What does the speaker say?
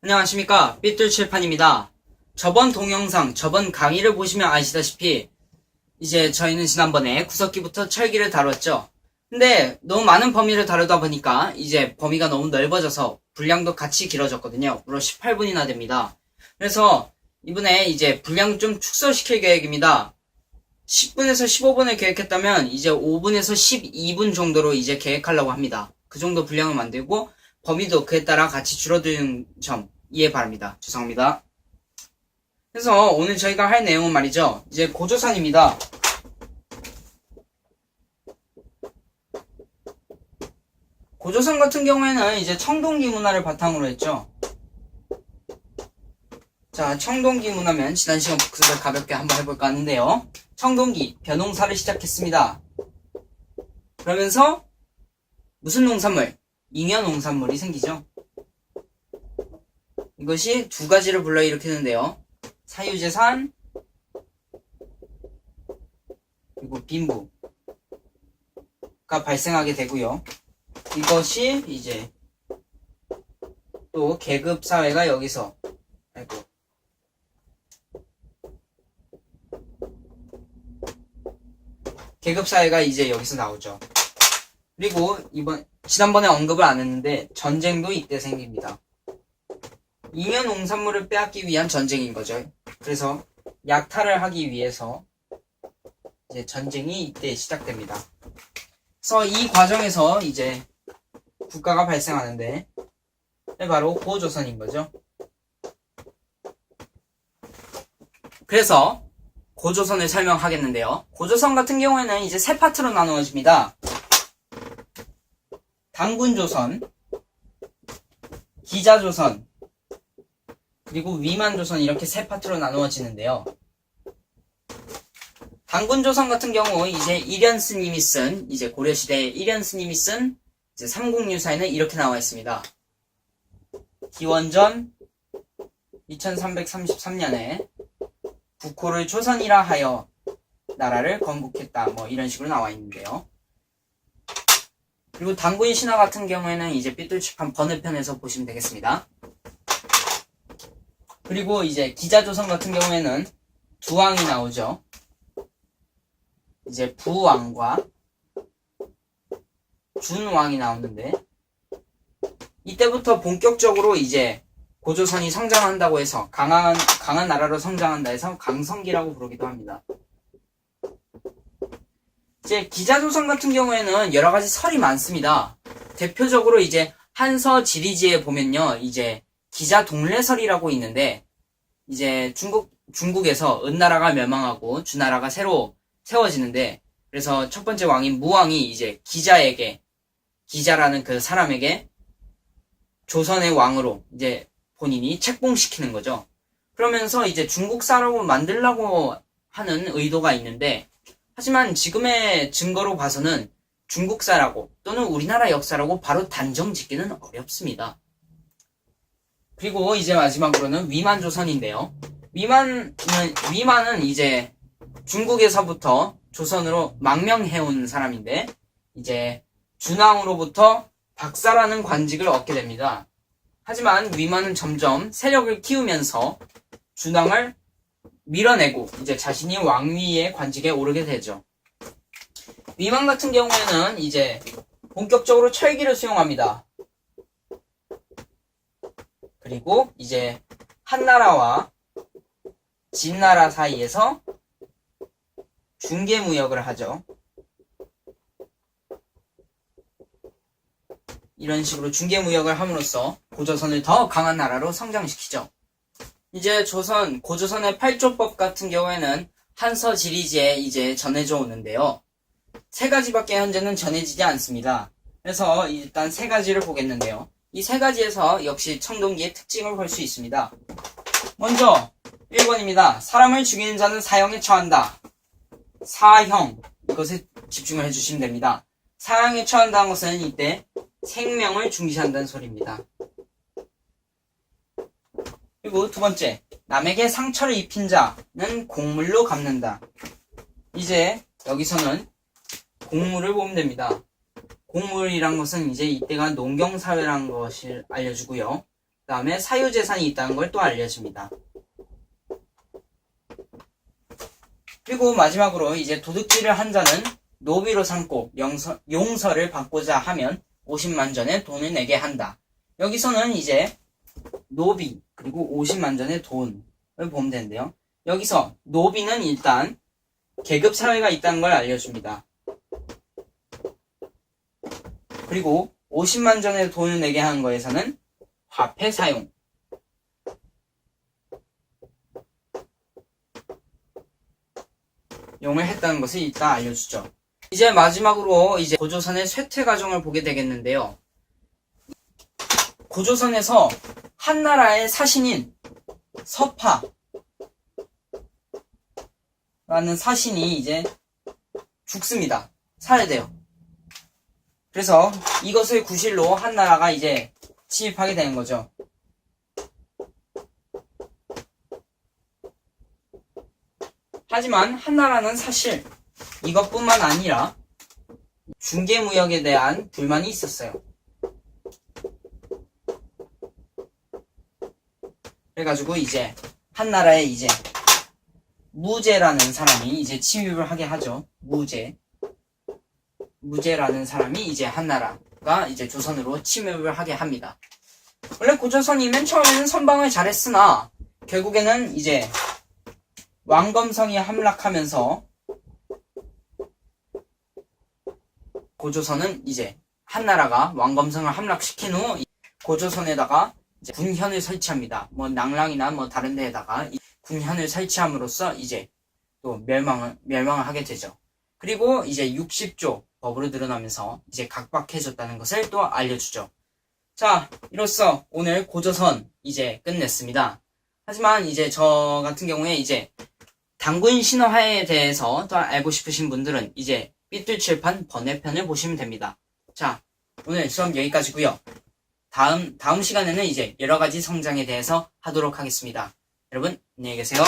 안녕하십니까, 삐뚤칠판입니다. 저번 동영상, 저번 강의를 보시면 아시다시피 이제 저희는 지난번에 구석기부터 철기를 다뤘죠. 근데 너무 많은 범위를 다루다 보니까 이제 범위가 너무 넓어져서 분량도 같이 길어졌거든요. 무려 18분이나 됩니다. 그래서 이번에 이제 분량 좀 축소시킬 계획입니다. 10분에서 15분을 계획했다면 이제 5분에서 12분 정도로 이제 계획하려고 합니다. 그 정도 분량을 만들고 범위도 그에 따라 같이 줄어드는 점 이해 바랍니다. 죄송합니다. 그래서 오늘 저희가 할 내용은 말이죠. 이제 고조선입니다. 고조선 같은 경우에는 이제 청동기 문화를 바탕으로 했죠. 자, 청동기 문화면 지난 시간 복습을 가볍게 한번 해볼까 하는데요. 청동기, 벼농사를 시작했습니다. 그러면서 무슨 농산물? 잉여 농산물이 생기죠. 이것이 두 가지를 불러일으키는데요. 사유재산 그리고 빈부가 발생하게 되고요. 이것이 이제 또 계급사회가 여기서 계급사회가 이제 여기서 나오죠. 그리고 지난번에 언급을 안 했는데 전쟁도 이때 생깁니다. 잉여 농산물을 빼앗기 위한 전쟁인 거죠. 그래서 약탈을 하기 위해서 이제 전쟁이 이때 시작됩니다. 그래서 이 과정에서 이제 국가가 발생하는데 바로 고조선인 거죠. 그래서 고조선을 설명하겠는데요. 고조선 같은 경우에는 이제 세 파트로 나누어집니다. 당군조선, 기자조선, 그리고 위만조선 이렇게 세 파트로 나누어지는데요. 당군조선 같은 경우 이제 일현 스님이 쓴 이제 고려시대의 일현 스님이 쓴 이제 삼국유사에는 이렇게 나와 있습니다. 기원전 2333년에 국호를 조선이라 하여 나라를 건국했다. 뭐 이런 식으로 나와 있는데요. 그리고 당군 신화 같은 경우에는 이제 삐뚤칠판 번외편에서 보시면 되겠습니다. 그리고 이제 기자조선 같은 경우에는 두 왕이 나오죠. 이제 부왕과 준왕이 나오는데 이때부터 본격적으로 이제 고조선이 성장한다고 해서 강한 나라로 성장한다 해서 강성기라고 부르기도 합니다. 이제 기자조선 같은 경우에는 여러 가지 설이 많습니다. 대표적으로 이제 한서 지리지에 보면요, 이제 기자동례설이라고 있는데 이제 중국에서 은나라가 멸망하고 주나라가 새로 세워지는데 그래서 첫 번째 왕인 무왕이 이제 기자라는 그 사람에게 조선의 왕으로 이제 본인이 책봉시키는 거죠. 그러면서 이제 중국사라고 만들려고 하는 의도가 있는데 하지만 지금의 증거로 봐서는 중국사라고 또는 우리나라 역사라고 바로 단정 짓기는 어렵습니다. 그리고 이제 마지막으로는 위만조선인데요. 위만은 이제 중국에서부터 조선으로 망명해온 사람인데 이제 준왕으로부터 박사라는 관직을 얻게 됩니다. 하지만 위만은 점점 세력을 키우면서 준왕을 밀어내고 이제 자신이 왕위의 관직에 오르게 되죠. 위만 같은 경우에는 이제 본격적으로 철기를 수용합니다. 그리고 이제 한나라와 진나라 사이에서 중개무역을 하죠. 이런 식으로 중개무역을 함으로써 고조선을 더 강한 나라로 성장시키죠. 이제 고조선의 8조법 같은 경우에는 한서지리지에 이제 전해져 오는데요. 세 가지밖에 현재는 전해지지 않습니다. 그래서 일단 세 가지를 보겠는데요. 이 세 가지에서 역시 청동기의 특징을 볼 수 있습니다. 먼저 1번입니다. 사람을 죽이는 자는 사형에 처한다. 사형, 이것에 집중을 해주시면 됩니다. 사형에 처한다는 것은 이때 생명을 중시한다는 소리입니다. 그리고 두 번째, 남에게 상처를 입힌 자는 곡물로 갚는다. 이제 여기서는 곡물을 보면 됩니다. 곡물이란 것은 이제 이때가 농경사회라는 것을 알려주고요. 다음에 사유재산이 있다는 걸 또 알려줍니다. 그리고 마지막으로 이제 도둑질을 한 자는 노비로 삼고 용서를 받고자 하면 50만 전의 돈을 내게 한다. 여기서는 이제 노비 그리고 50만 전의 돈을 보면 되는데요. 여기서 노비는 일단 계급 사회가 있다는 걸 알려줍니다. 그리고 50만 전의 돈을 내게 하는 거에서는 화폐 사용, 용을 했다는 것을 일단 알려주죠. 이제 마지막으로 이제 고조선의 쇠퇴 과정을 보게 되겠는데요. 고조선에서 한나라의 사신인 서파라는 사신이 이제 죽습니다. 살해돼요. 그래서 이것을 구실로 한나라가 이제 침입하게 되는 거죠. 하지만 한나라는 사실 이것뿐만 아니라 중개무역에 대한 불만이 있었어요. 그래가지고 이제 한나라에 이제 무제라는 사람이 이제 침입을 하게 하죠. 무제라는 사람이 이제 한나라가 이제 조선으로 침입을 하게 합니다. 원래 고조선이 맨 처음에는 선방을 잘했으나 결국에는 이제 왕검성이 함락하면서 고조선은 이제 한나라가 왕검성을 함락시킨 후 고조선에다가 이제 군현을 설치합니다. 뭐 낭랑이나 뭐 다른 데에다가 군현을 설치함으로써 이제 또 멸망을 하게 되죠. 그리고 이제 60조 법으로 드러나면서 이제 각박해졌다는 것을 또 알려주죠. 자, 이로써 오늘 고조선 이제 끝냈습니다. 하지만 이제 저 같은 경우에 이제 단군 신화에 대해서 더 알고 싶으신 분들은 이제 삐뚤칠판 번외편을 보시면 됩니다. 자, 오늘 수업 여기까지고요. 다음 시간에는 이제 여러 가지 성장에 대해서 하도록 하겠습니다. 여러분, 안녕히 계세요.